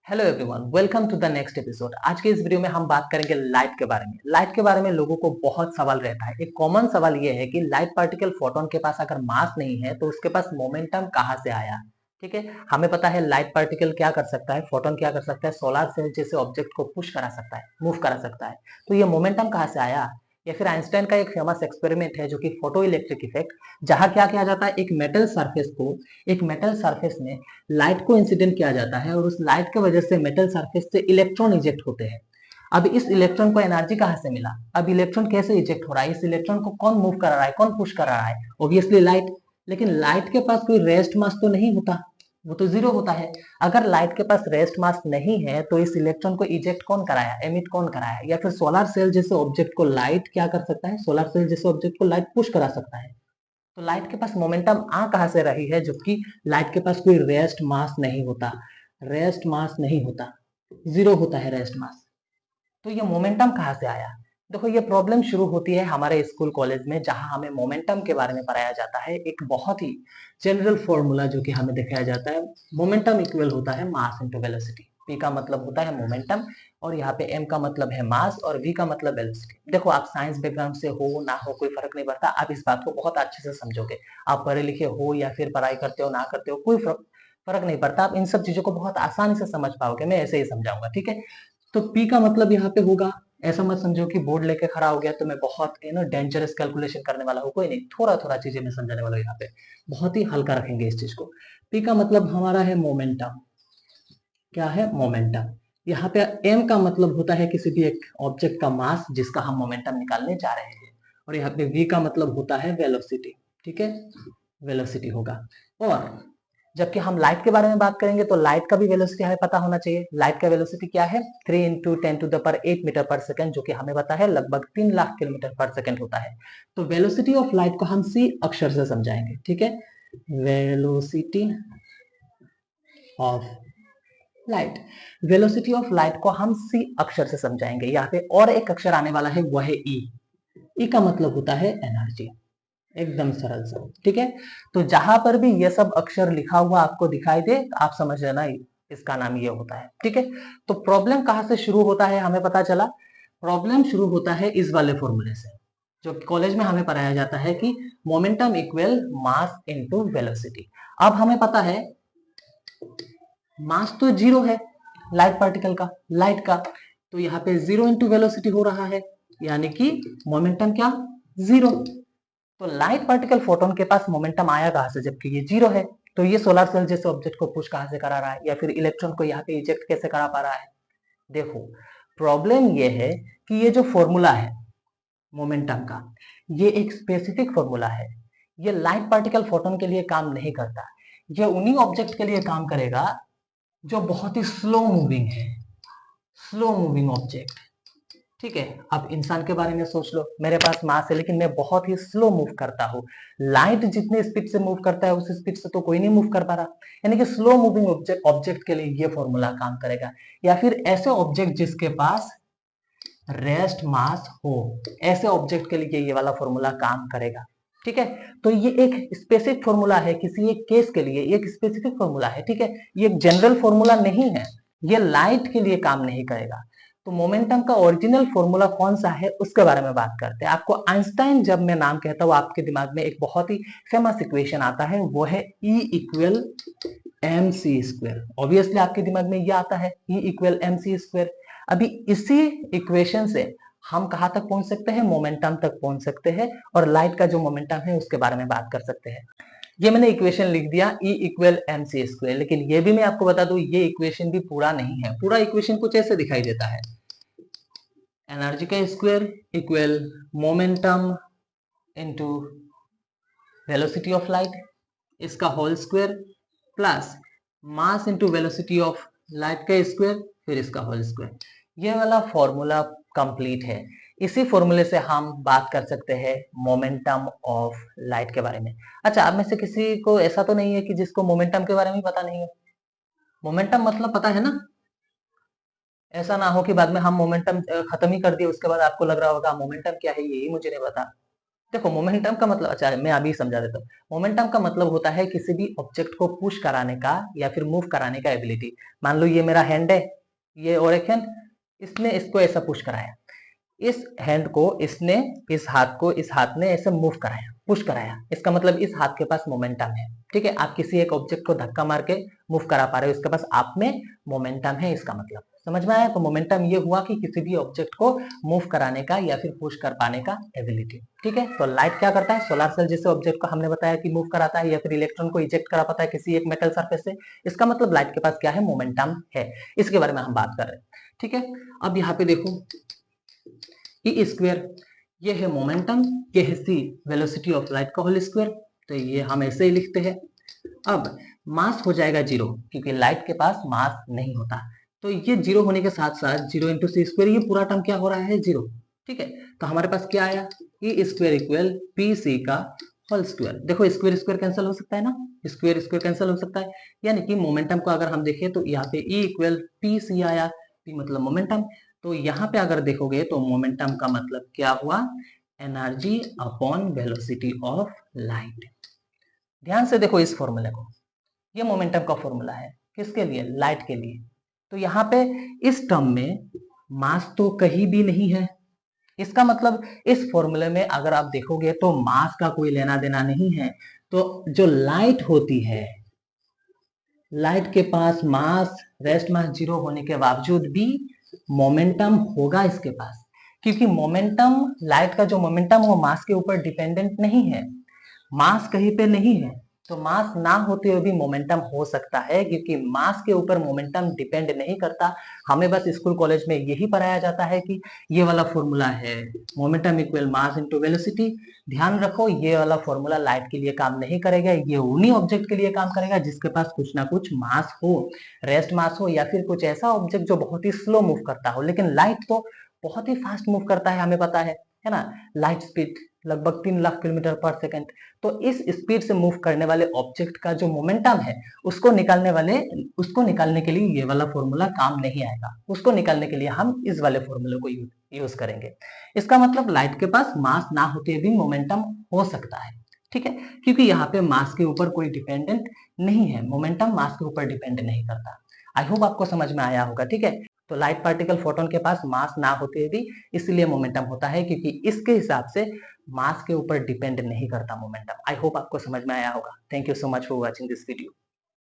Hello everyone, welcome to the next episode. आज के इस वीडियो में हम बात करेंगे लाइट के बारे में। लाइट के बारे में लोगों को बहुत सवाल रहता है। एक कॉमन सवाल ये है कि लाइट पार्टिकल फोटोन के पास अगर मास नहीं है तो उसके पास मोमेंटम कहाँ से आया। ठीक है, हमें पता है लाइट पार्टिकल क्या कर सकता है, फोटोन क्या कर सकता है, सोलर सेल जैसे ऑब्जेक्ट को पुश करा सकता है, मूव करा सकता है। तो ये मोमेंटम कहाँ से आया? या फिर आइंस्टाइन का एक फेमस एक्सपेरिमेंट है जो कि फोटो इलेक्ट्रिक इफेक्ट, जहां क्या किया जाता है, एक मेटल सरफेस में लाइट को इंसिडेंट किया जाता है और उस लाइट की वजह से मेटल सरफेस से इलेक्ट्रॉन इजेक्ट होते हैं। अब इस इलेक्ट्रॉन को एनर्जी कहां से मिला? अब इलेक्ट्रॉन कैसे इजेक्ट हो रहा है? इस इलेक्ट्रॉन को कौन मूव कर रहा है, कौन पुश कर रहा है? Obviously light. लेकिन लाइट के पास कोई रेस्ट मास तो नहीं होता, वो तो जीरो होता है। अगर लाइट के पास रेस्ट मास नहीं है तो इस इलेक्ट्रॉन को इजेक्ट कौन कराया, एमिट कौन कराया? या फिर सोलर सेल जैसे ऑब्जेक्ट को लाइट क्या कर सकता है, सोलर सेल जैसे ऑब्जेक्ट को लाइट पुश करा सकता है। तो लाइट के पास मोमेंटम आ कहां से रही है, जबकि लाइट के पास कोई रेस्ट मास नहीं होता। रेस्ट मास नहीं होता, जीरो होता है रेस्ट मास। तो ये मोमेंटम कहां से आया? देखो, ये प्रॉब्लम शुरू होती है हमारे स्कूल कॉलेज में, जहां हमें मोमेंटम के बारे में पढ़ाया जाता है। एक बहुत ही जनरल फॉर्मूला जो कि हमें दिखाया जाता है, मोमेंटम इक्वल होता है मास इनटू वेलोसिटी। पी का मतलब होता है मोमेंटम, और यहाँ पे एम का मतलब है मास, और वी का मतलब वेलोसिटी। देखो, आप साइंस बैकग्राउंड से हो ना हो कोई फर्क नहीं पड़ता, आप इस बात को बहुत अच्छे से समझोगे। आप पढ़े लिखे हो या फिर पढ़ाई करते हो ना करते हो, कोई फर्क नहीं पड़ता, आप इन सब चीजों को बहुत आसानी से समझ पाओगे। मैं ऐसे ही समझाऊंगा, ठीक है। तो पी का मतलब यहाँ पे होगा, ऐसा मत समझो कि बोर्ड लेके खड़ा हो गया तो मैं बहुत डेंजरस कैलकुलेशन करने वाला हूँ, कोई नहीं, थोड़ा थोड़ा चीजें मैं समझाने वाला हूँ। यहाँ पे बहुत ही हल्का रखेंगे इस चीज को। पी का मतलब हमारा है मोमेंटम। क्या है? मोमेंटम। यहाँ पे एम का मतलब होता है किसी भी एक ऑब्जेक्ट का मास जिसका हम मोमेंटम निकालने जा रहे हैं। और यहाँ पे वी का मतलब होता है वेलोसिटी। ठीक है, वेलोसिटी होगा। और जबकि हम लाइट के बारे में बात करेंगे तो लाइट का भी वेलोसिटी हमें पता होना चाहिए। लाइट का वेलोसिटी क्या है? 3 इंटू 10⁸ मीटर पर सेकेंड, जो कि हमें पता है लगभग 3 लाख किलोमीटर पर सेकेंड होता है। तो वेलोसिटी ऑफ लाइट को हम सी अक्षर से समझाएंगे, ठीक है। Velocity of light, velocity of light को हम सी अक्षर से समझाएंगे। यहाँ पे और एक अक्षर आने वाला है, वो है ई। ई का मतलब होता है एनर्जी। एकदम सरल सा, ठीक है। तो जहां पर भी ये सब अक्षर लिखा हुआ आपको दिखाई दे, आप समझ लेना इसका नाम ये होता है, ठीक है। तो प्रॉब्लम कहां से शुरू होता है हमें पता चला। प्रॉब्लम शुरू होता है इस वाले फॉर्मूले से, जो कॉलेज में हमें पढ़ाया जाता है कि मोमेंटम इक्वल मास इनटू वेलोसिटी। अब हमें पता है मास तो जीरो है लाइट पार्टिकल का, लाइट का। तो यहाँ पे जीरो इंटू वेलोसिटी हो रहा है, यानी कि मोमेंटम क्या? जीरो। तो लाइट पार्टिकल फोटोन के पास मोमेंटम आया कहां से, जबकि ये जीरो है? तो ये सोलर सेल जैसे ऑब्जेक्ट को पुश कहां से करा रहा है, या फिर इलेक्ट्रॉन को यहाँ पे इजेक्ट कैसे करा पा रहा है? देखो, प्रॉब्लम ये है कि ये जो फॉर्मूला है मोमेंटम का, ये एक स्पेसिफिक फॉर्मूला है। ये लाइट पार्टिकल फोटोन के लिए काम नहीं करता। ये उन्हीं ऑब्जेक्ट के लिए काम करेगा जो बहुत ही स्लो मूविंग है, स्लो मूविंग ऑब्जेक्ट। ठीक है। अब इंसान के बारे में सोच लो, मेरे पास मास है लेकिन मैं बहुत ही स्लो मूव करता हूँ। लाइट जितने स्पीड से मूव करता है उस स्पीड से तो कोई नहीं मूव कर पा रहा। यानी कि स्लो मूविंग ऑब्जेक्ट के लिए ये फॉर्मूला काम करेगा। या फिर ऐसे ऑब्जेक्ट जिसके पास रेस्ट मास हो, ऐसे ऑब्जेक्ट के लिए ये वाला फॉर्मूला काम करेगा। ठीक है। तो ये एक स्पेसिफिक फॉर्मूला है, किसी एक केस के लिए एक स्पेसिफिक फॉर्मूला है, ठीक है। ये एक जनरल फॉर्मूला नहीं है, ये लाइट के लिए काम नहीं करेगा। तो मोमेंटम का ओरिजिनल फॉर्मूला कौन सा है उसके बारे में बात करते हैं। आपको आइंस्टाइन जब मैं नाम कहता हूं, आपके दिमाग में एक बहुत ही फेमस इक्वेशन आता है, वो है E equal M C square. Obviously आपके दिमाग में ये आता है, E equal M C square. अभी इसी इक्वेशन से हम कहां तक पहुंच सकते हैं? मोमेंटम तक पहुंच सकते हैं, और लाइट का जो मोमेंटम है उसके बारे में बात कर सकते हैं। ये मैंने इक्वेशन लिख दिया E equal M C square, लेकिन ये भी मैं आपको बता दूं, ये इक्वेशन भी पूरा नहीं है। पूरा इक्वेशन कुछ ऐसे दिखाई देता है, एनर्जी का square equal momentum into velocity of light, इसका whole square, plus mass into velocity of light का स्क्वायर, फिर इसका होल स्क्वायर। ये वाला फॉर्मूला कंप्लीट है। इसी फॉर्मूले से हम बात कर सकते हैं मोमेंटम ऑफ लाइट के बारे में। अच्छा, आप में से किसी को ऐसा तो नहीं है कि जिसको मोमेंटम के बारे में पता नहीं है? मोमेंटम मतलब पता है ना? ऐसा ना हो कि बाद में हम मोमेंटम खत्म ही कर दिए, उसके बाद आपको लग रहा होगा मोमेंटम क्या है, यही मुझे नहीं पता। देखो मोमेंटम का मतलब, अच्छा मैं अभी समझा देता हूँ। मोमेंटम का मतलब होता है किसी भी ऑब्जेक्ट को पुश कराने का या फिर मूव कराने का एबिलिटी। मान लो ये मेरा हैंड है, ये और एक हैंड, इसने इसको ऐसा पुश कराया, इस हैंड को इसने, इस हाथ ने ऐसे मूव कराया, पुश कराया, इसका मतलब इस हाथ के पास मोमेंटम है। ठीक है, आप किसी एक ऑब्जेक्ट को धक्का मार के मूव करा पा रहे हो, इसके पास आप में मोमेंटम है, इसका मतलब समझ में आया। तो मोमेंटम ये हुआ कि किसी भी ऑब्जेक्ट को मूव कराने का या फिर पुश कर पाने का एबिलिटी। ठीक है, तो लाइट क्या करता है, सोलर सेल जैसे ऑब्जेक्ट को हमने बताया कि मूव कराता है या फिर इलेक्ट्रॉन को इजेक्ट करा पाता है किसी एक मेटल सरफेस से, इसका मतलब लाइट के पास क्या है, मोमेंटम है। इसके बारे में हम बात कर रहे हैं। ठीक है, अब यहाँ पे देखो ई स्क्वायर, ये है मोमेंटम, ये है सी वेलोसिटी ऑफ लाइट का होल स्क्वायर, तो ये हम ऐसे ही लिखते हैं। अब मास हो जाएगा जीरो, क्योंकि लाइट के पास मास नहीं होता, तो ये जीरो होने के साथ साथ जीरो इंटू सी स्क्वायर, ये पूरा टर्म क्या हो रहा है, जीरो। ठीक है, तो हमारे पास क्या आया, E square equal P C का होल स्क्वायर। देखो स्क्वायर स्क्वायर कैंसिल हो सकता है ना, स्क्वायर स्क्वायर कैंसिल हो सकता है, यानी कि मोमेंटम को अगर हम देखें तो यहाँ पे ई इक्वल पी सी आया, पी मतलब मोमेंटम, तो यहाँ पे अगर देखोगे तो मोमेंटम का मतलब क्या हुआ, energy upon velocity of light. ध्यान से देखो इस फॉर्मूले को, ये मोमेंटम का फॉर्मूला है, किसके लिए, लाइट के लिए। तो यहाँ पे इस टर्म में मास तो कहीं भी नहीं है, इसका मतलब इस फॉर्मूले में अगर आप देखोगे तो मास का कोई लेना देना नहीं है। तो जो लाइट होती है, लाइट के पास मास, रेस्ट मास जीरो होने के बावजूद भी मोमेंटम होगा इसके पास, क्योंकि मोमेंटम, लाइट का जो मोमेंटम वो मास के ऊपर डिपेंडेंट नहीं है, मास कहीं पे नहीं है। तो मास ना होते हुए भी मोमेंटम हो सकता है, क्योंकि मास के ऊपर मोमेंटम डिपेंड नहीं करता। हमें बस स्कूल कॉलेज में यही पढ़ाया जाता है कि ये वाला फॉर्मूला है, मोमेंटम इक्वल मास इनटू वेलोसिटी। ध्यान रखो ये वाला फॉर्मूला लाइट के लिए काम नहीं करेगा, ये उन्हीं ऑब्जेक्ट के लिए काम करेगा जिसके पास कुछ ना कुछ मास हो, रेस्ट मास हो, या फिर कुछ ऐसा ऑब्जेक्ट जो बहुत ही स्लो मूव करता हो। लेकिन लाइट तो बहुत ही फास्ट मूव करता है, हमें पता है ना, लाइट स्पीड लगभग 3 लाख किलोमीटर पर सेकेंड। तो इस स्पीड से मूव करने वाले ऑब्जेक्ट का जो मोमेंटम है, उसको निकालने के लिए ये वाला फॉर्मूला काम नहीं आएगा, उसको निकालने के लिए हम इस वाले फॉर्मूले को यूज करेंगे। इसका मतलब लाइट के पास मास ना होते भी मोमेंटम हो सकता है। ठीक है, क्योंकि यहाँ पे मास के ऊपर कोई डिपेंडेंट नहीं है, मोमेंटम मास के ऊपर डिपेंड नहीं करता। आई होप आपको समझ में आया होगा। ठीक है, तो लाइट पार्टिकल फोटोन के पास मास ना होते भी इसलिए मोमेंटम होता है, क्योंकि इसके हिसाब से मास के ऊपर डिपेंड नहीं करता मोमेंटम। आई होप आपको समझ में आया होगा। Thank you so much for watching this video.